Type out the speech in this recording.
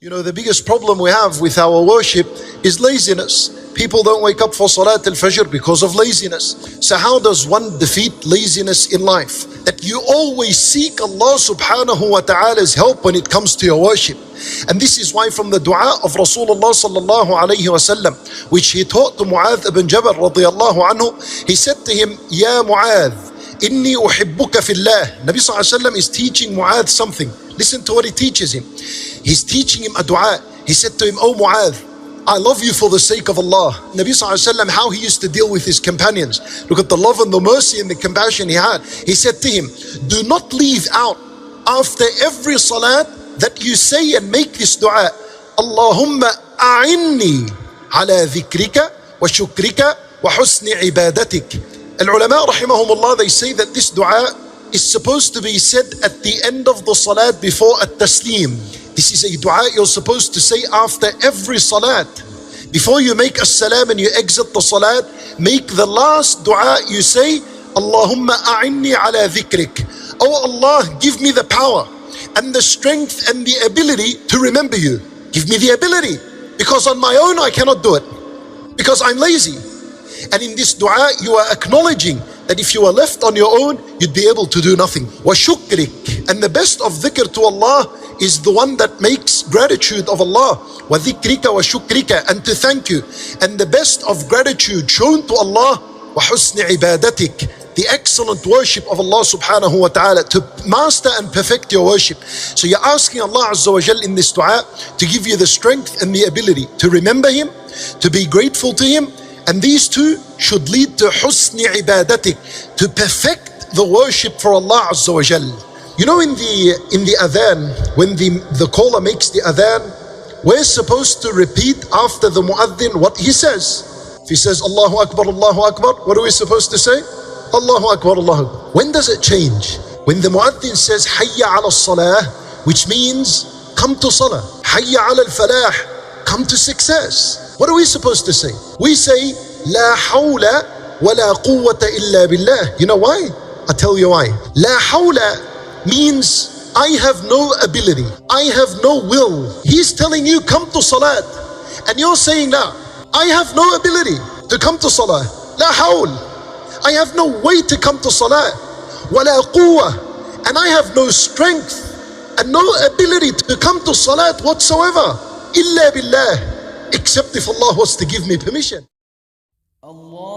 You know, the biggest problem we have with our worship is laziness. People don't wake up for Salat al-Fajr because of laziness. So how does one defeat laziness in life? That you always seek Allah subhanahu wa ta'ala's help when it comes to your worship. And this is why from the dua of Rasulullah sallallahu alayhi wa sallam, which he taught to Mu'adh ibn Jabal radiyallahu anhu, he said to him, Ya Mu'adh, inni uhibbuka fillah. Nabi sallallahu alayhi wa sallam is teaching Mu'adh something. Listen to what he teaches him. He's teaching him a dua. He said to him, Oh Mu'adh, I love you for the sake of Allah. Nabi sallallahu alayhi wa sallam, how he used to deal with his companions. Look at the love and the mercy and the compassion he had. He said to him, do not leave out after every salat that you say and make this dua. Allahumma a'inni ala dhikrika wa shukrika wa husni ibadatik. Al-ulama rahimahumullah, they say that this dua is supposed to be said at the end of the salat before at-taslim. This is a dua you're supposed to say after every salat. Before you make as-salam and you exit the salat, make the last dua you say, Allahumma a'inni ala dhikrik. Oh Allah, give me the power and the strength and the ability to remember you. Give me the ability, because on my own I cannot do it, because I'm lazy. And in this dua you are acknowledging that if you are left on your own, you'd be able to do nothing. Wa shukrik. And the best of dhikr to Allah is the one that makes gratitude of Allah. Wa dhikrika wa shukrika. And to thank you. And the best of gratitude shown to Allah, wa husni ibadatik. The excellent worship of Allah subhanahu wa ta'ala, to master and perfect your worship. So you're asking Allah Azza wa Jal in this dua to give you the strength and the ability to remember Him, to be grateful to Him. And these two should lead to husni ibadatik, to perfect the worship for Allah Azza wa Jal. You know, in the adhan, when the caller makes the adhan, we're supposed to repeat after the muaddin what he says. If he says Allahu Akbar, what are we supposed to say? Allahu Akbar, Allahu Akbar. When does it change? When the muaddin says Hayya ala salah, which means come to salah. Hayya ala al-falah, come to success. What are we supposed to say? We say La hawla wa la quwwata illa billah. You know why? I'll tell you why. La hawla means I have no ability, I have no will. He's telling you come to salat, and you're saying now, I have no ability to come to salah. La hawl, I have no way to come to salah. Wa la quwwa, and I have no strength and no ability to come to salat whatsoever. Illa billah, except if Allah was to give me permission. Allah